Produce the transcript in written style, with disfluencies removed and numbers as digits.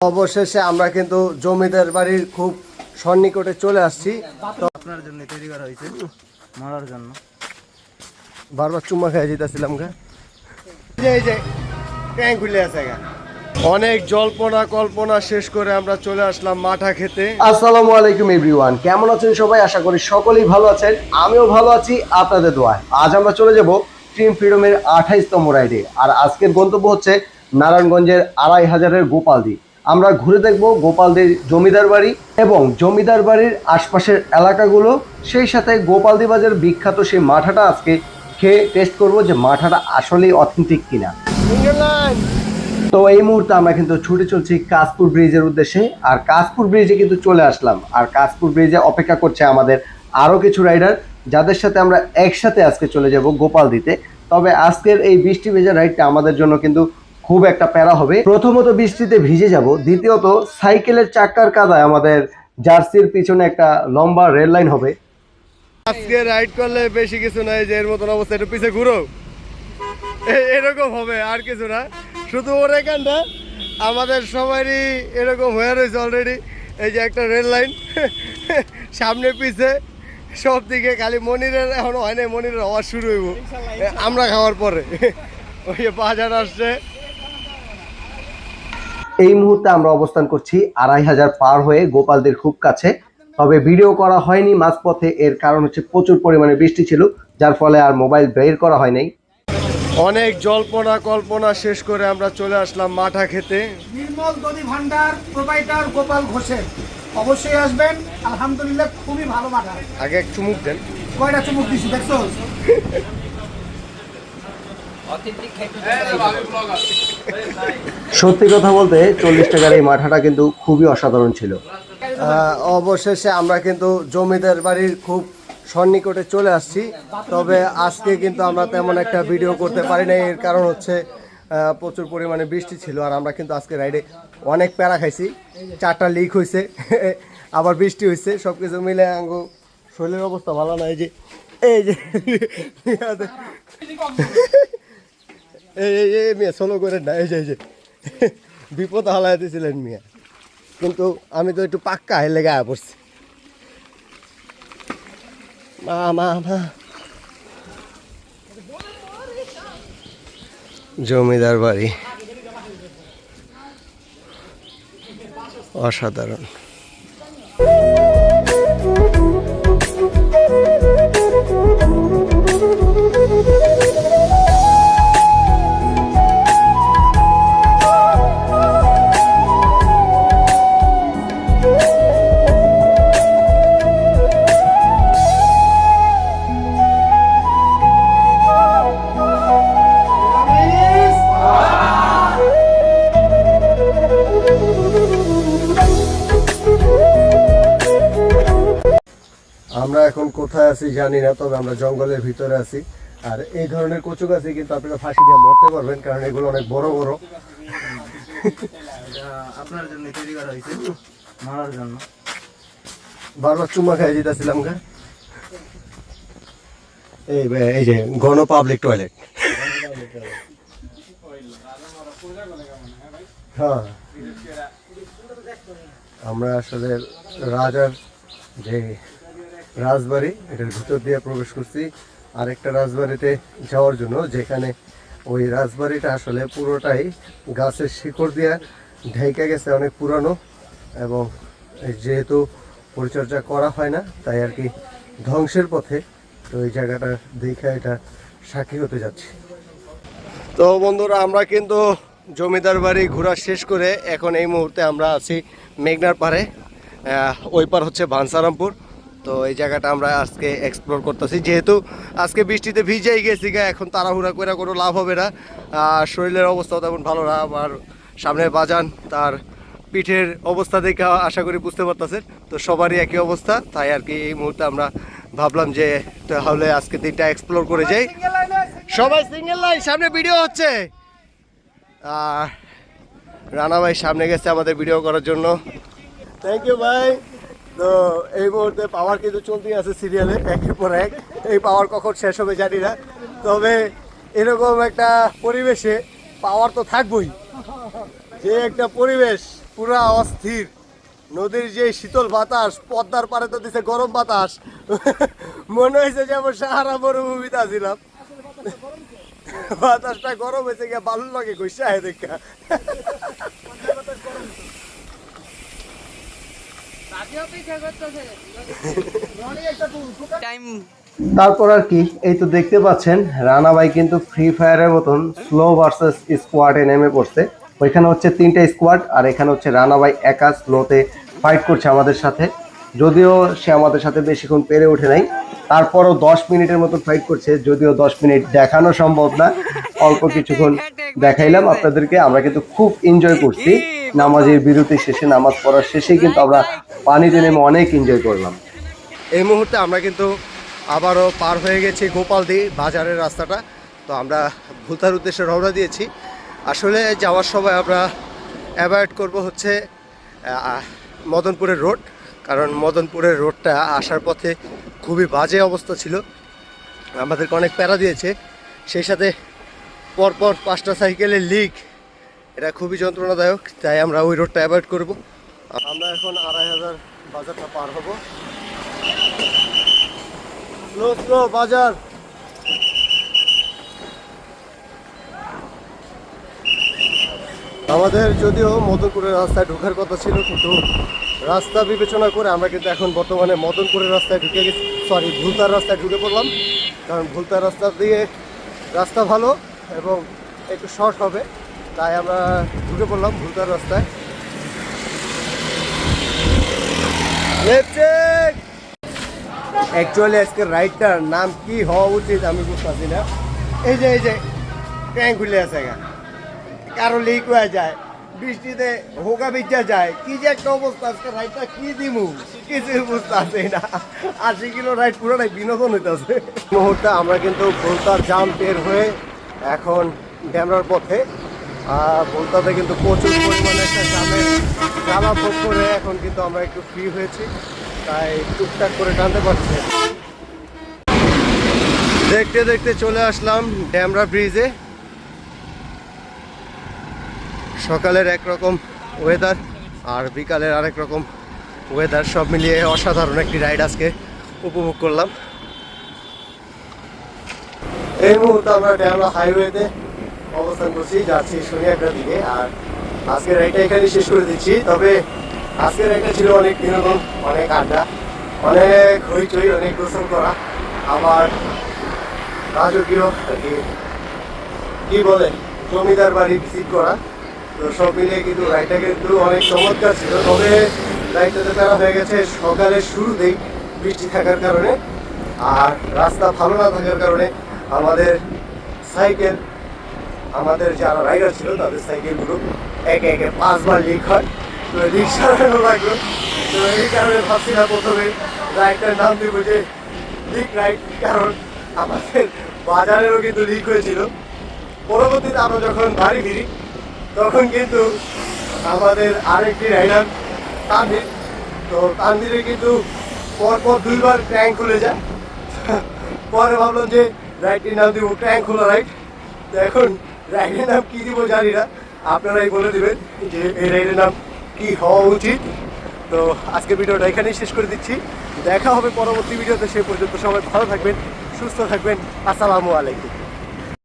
অবশেষে আমরা কিন্তু জমিদার বাড়ির খুব সন্নিকটে চলে আসছি। তো আপনার জন্য তৈরি করা হয়েছে মারার জন্য। বারবার চুম্মা খেয়ে যেতেছিলাম গা, এই যে ট্যাঙ্ক খুলে আছে গা। অনেক জল্পনা কল্পনা শেষ করে আমরা চলে আসলাম মাঠা খেতে। আসসালামু আলাইকুম এভরিওয়ান, কেমন আছেন সবাই? আশা করি সকলেই ভালো আছেন, আমিও ভালো আছি আপনাদের দোয়ায়। আজ আমরা চলে যাব ট্রিম ফ্রিডমের 28তম রাইডে। আর আজকের গন্তব্য হচ্ছে নারায়ণগঞ্জের 2500-এর গোপালদি। আমরা ঘুরে দেখব গোপালদির জমিদার বাড়ি এবং জমিদার বাড়ির আশপাশের এলাকাগুলো, সেই সাথে গোপালদি বাজার বিখ্যাত সেই মাঠাটা আজকে খেয়ে টেস্ট করব যে মাঠাটা আসলেই অথেন্টিক কিনা। তো এই মুহূর্তে আমরা কিন্তু ছুটে চলছি কাশপুর ব্রিজের উদ্দেশ্যে। আর কাশপুর ব্রিজে কিন্তু চলে আসলাম। আর কাশপুর ব্রিজে অপেক্ষা করছে আমাদের আরও কিছু রাইডার, যাদের সাথে আমরা একসাথে আজকে চলে যাব গোপাল দিতে। তবে আজকের এই বৃষ্টি ভেজা রাইডটা আমাদের জন্য কিন্তু খুব একটা প্যারা হবে। প্রথমত বৃষ্টিতে ভিজে যাব, দ্বিতীয়ত সাইকেলের চাকার কাদায় আমাদের জার্সির পিছনে একটা লম্বা রেল লাইন হবে। আজকে রাইড করলে বেশি কিছু নাই, যে এর মতন অবস্থা, একটু পিছে ঘুরো, এরকম হবে, আর কিছু না। শুধু ওর এখানটা আমাদের সবারই এরকম হয়ে রয়েছে অলরেডি। এই যে একটা রেল লাইন সামনে পিছে সব দিকে, খালি মনিরের এখনো হয় নাই, মনিরের হওয়া শুরু হইব আমরা খাওয়ার পরে। ওই যে বাজার আসছে। এই মুহূর্তে আমরা অবস্থান করছি 2500 পার হয়ে গোপালদের খুব কাছে। তবে ভিডিও করা হয়নি মাঝপথে, এর কারণ হচ্ছে প্রচুর পরিমাণে বৃষ্টি ছিল, যার ফলে আর মোবাইল বের করা হয় নাই। অনেক জল্পনা কল্পনা শেষ করে আমরা চলে আসলাম মাঠা খেতে। নির্মল দধি ভান্ডার প্রোপাইটার গোপাল ঘোষের, অবশ্যই আসবেন। আলহামদুলিল্লাহ খুবই ভালো মাঠা। আগে এক চুমুক দেন। কয়টা চুমুক দিছি দেখছো? সত্যি কথা বলতে 40 টাকার এই মাঠাটা কিন্তু খুবই অসাধারণ ছিল। অবশেষে আমরা কিন্তু জমিদার বাড়ির খুব সন্নিকটে চলে আসছি। তবে আজকে কিন্তু আমরা তেমন একটা ভিডিও করতে পারি না, এর কারণ হচ্ছে প্রচুর পরিমাণে বৃষ্টি ছিল। আর আমরা কিন্তু আজকে রাইডে অনেক প্যারা খাইছি, 4টা লিক হয়েছে, আবার বৃষ্টি হয়েছে, সব কিছু মিলে আঙ্গু শরীরের অবস্থা ভালো না। এই যে এই মিয়া সোলো করে না, এই যে বিপদ হালাই দিয়েছিলেন মিয়া, কিন্তু আমি তো একটু পাক্কা হেলে গায়ে পড়ছি। জমিদার বাড়ি অসাধারণ। আমরা এখন কোথায় আছি জানি না, তবে আমরা জঙ্গলের ভিতরে আছি। আর এই ধরনের কচু গাছে কিন্তু আপনারা ফাঁসি দিয়ে মরতে পারবেন, কারণ এগুলো অনেক বড় বড়। আপনার জন্য তৈরি করা হয়েছে মারার জন্য। বারবার চুম্মা খেয়ে যেতেছিলাম গা। এই যে গণ পাবলিক টয়লেট। হ্যাঁ, আমরা আসলে রাজার যে রাজবাড়ি, এটার ভিতর দিয়ে প্রবেশ করছি আরেকটা রাজবাড়িতে যাওয়ার জন্য, যেখানে ওই রাজবাড়িটা আসলে পুরোটাই গাছের শিকড় দিয়ে ঢেকে গেছে, অনেক পুরানো, এবং যেহেতু পরিচর্যা করা হয় না তাই আর কি ধ্বংসের পথে। তো এই জায়গাটা দেখে এটা সাক্ষী হতে যাচ্ছি। তো বন্ধুরা, আমরা কিন্তু জমিদার বাড়ি ঘোরা শেষ করে এখন এই মুহূর্তে আমরা আছি মেঘনার পাড়ে। ওই পার হচ্ছে বাঞ্ছারামপুর। তো এই জায়গাটা আমরা আজকে এক্সপ্লোর করতেছি, যেহেতু আজকে বৃষ্টিতে ভিজেই গেছি গা, এখন তাড়াহুড়া করে কোনো লাভ হবে না। শরীরের অবস্থাও তেমন ভালো না, আর সামনে বাজান, তার পিঠের অবস্থা দেখে আশা করি বুঝতে পারতেছেন। তো সবারই একই অবস্থা, তাই আর কি এই মুহূর্তে আমরা ভাবলাম যে তাহলে আজকে দিনটা এক্সপ্লোর করে যাই। সবাই সিঙ্গেল লাইন, সামনে ভিডিও হচ্ছে। রানা ভাই সামনে গেছে আমাদের ভিডিও করার জন্য, থ্যাংক ইউ ভাই। তো এই মুহূর্তে পাওয়ার কিন্তু চলতেই আছে সিরিয়ালে, একের পর এক। এই পাওয়ার কখন শেষ হবে জানি না, তবে এরকম একটা পরিবেশে পাওয়ার তো থাকবই। যে একটা পরিবেশ, পুরা অস্থির। নদীর যে শীতল বাতাস, পদ্মার পারে তো দিছে গরম বাতাস। মনে হয়েছে যে আমার সাহারা মরুভূমিতে আছিলাম। বাতাসটা গরম হয়েছে গিয়ে ভালো লাগে কইসা দেখা। তারপর আর কি, এই তো দেখতে পাচ্ছেন রানা ভাই কিন্তু ফ্রি ফায়ারের মতন স্লো ভার্সেস স্কোয়াডে নেমে পড়ছে। ওইখানে হচ্ছে 3টা স্কোয়াড আর এখানে হচ্ছে রানা ভাই একা স্লোতে ফাইট করছে আমাদের সাথে। যদিও সে আমাদের সাথে বেশিক্ষণ পেরে ওঠে নাই, তারপরও 10 মিনিটের মতো ফাইট করছে। যদিও 10 মিনিট দেখানো সম্ভব না, অল্প কিছুক্ষণ দেখাইলাম আপনাদেরকে। আমরা কিন্তু খুব এনজয় করছি। নামাজের বিরতি শেষে, নামাজ পড়ার শেষেই কিন্তু আমরা পানিতে নেমে অনেক এনজয় করলাম। এই মুহূর্তে আমরা কিন্তু আবারও পার হয়ে গেছি গোপালদি বাজারের রাস্তাটা। তো আমরা ভুলতার উদ্দেশ্যে রওনা দিয়েছি। আসলে যাওয়ার সময় আমরা অ্যাভয়েড করব হচ্ছে মদনপুরের রোড, কারণ মদনপুরের রোডটা আসার পথে খুবই বাজে অবস্থা ছিল, আমাদেরকে অনেক প্যারা দিয়েছে। সেই সাথে পরপর 5টা সাইকেলের লিক, এটা খুবই যন্ত্রণাদায়ক। তাই আমরা ওই রোডটা অ্যাভয়েড করব। আমরা এখন 2500 বাজারটা পার হব। স্লো স্লো বাজার। আমাদের যদিও মদনপুরের রাস্তায় ঢোকার কথা ছিল, কিন্তু রাস্তা বিবেচনা করে আমরা কিন্তু এখন বর্তমানে মদনপুরের রাস্তায় ঢুকে গেছি, সরি ভুলতার রাস্তায় ঢুকে পড়লাম। কারণ ভুলতার রাস্তা দিয়ে রাস্তা ভালো এবং একটু শর্ট হবে, তাই আমরা ঢুকে পড়লাম ভুলতার রাস্তায়। অ্যাকচুয়ালি আজকে রাইডটার নাম কি হওয়া উচিত আমি বুঝতেছি না। এই যে ট্যাঙ্ক খুলে আছে, কারো লিক হয়ে যায়, বৃষ্টিতে হোকা বিচ্ছা যায়, কি যে একটা অবস্থা। আজকে রাইডটা কি দিমু কিছু বুঝতে আসে না। 80 কিলো রাইড পুরোটাই বিনোদন হইতেছে। মুহূর্তে আমরা কিন্তু ভুলতার জাম টের হয়ে এখন ড্যামরার পথে। ভুলতাতে কিন্তু প্রচুর পরিমাণে একটা জামের জ্বালা ভোগ করে এখন কিন্তু আমরা একটু ফ্রি হয়েছি, তাই টুকটাক করে টানতে পারছি। দেখতে দেখতে চলে আসলাম ড্যামরা ব্রিজে। সকালের একরকম ওয়েদার আর বিকালের আরেক রকম ওয়েদার, সব মিলিয়ে অসাধারণ একটি রাইড আজকে উপভোগ করলাম। এই মুহূর্তে আমরা ড্যামরা হাইওয়েতে অবস্থান করছি, যাচ্ছি সোনিয়াগ্রার দিকে। আর আজকের রাইডটা এখানে শেষ করে দিচ্ছি। তবে আজকের রাইডটা ছিল অনেক বিনোদন, অনেক আড্ডা, অনেক হইচই, অনেক গোসল করা, আবার রাজকীয় কি বলে জমিদার বাড়ি ভিজিট করা। তো সব মিলিয়ে কিন্তু রাইডটা কিন্তু অনেক চমৎকার ছিল। তবে রাইডটাতে তারা হয়ে গেছে সকালের শুরুতেই বৃষ্টি থাকার কারণে, আর রাস্তা ভালো না থাকার কারণে আমাদের যারা রাইডার ছিল তাদের সাইকেলগুলো একে একে 5 বার লিক হয়। তো লিক সারানো লাগলো। তো এই কারণে ভাবছি না প্রথমে রাইডটার নাম দিব যে লিক রাইড, কারণ আমাদের বাজারেরও কিন্তু লিক হয়েছিল। পরবর্তীতে আমরা যখন বাড়ি ফিরি তখন কিন্তু আমাদের আরেকটি রাইডার তানভীর, তো তানভীরে কিন্তু পরপর 2 বার ট্যাঙ্ক খুলে যায়। পরে ভাবলাম যে রাইডটির নাম দিব ট্যাঙ্ক খোলা রাইড। তো এখন রাইডের নাম কী দিব জানি না, আপনারাই বলে দেবেন যে এই রাইডের নাম কী হওয়া উচিত। তো আজকের ভিডিওটা এখানেই শেষ করে দিচ্ছি। দেখা হবে পরবর্তী ভিডিওতে। সে পর্যন্ত সবাই ভালো থাকবেন, সুস্থ থাকবেন। আসসালামু আলাইকুম।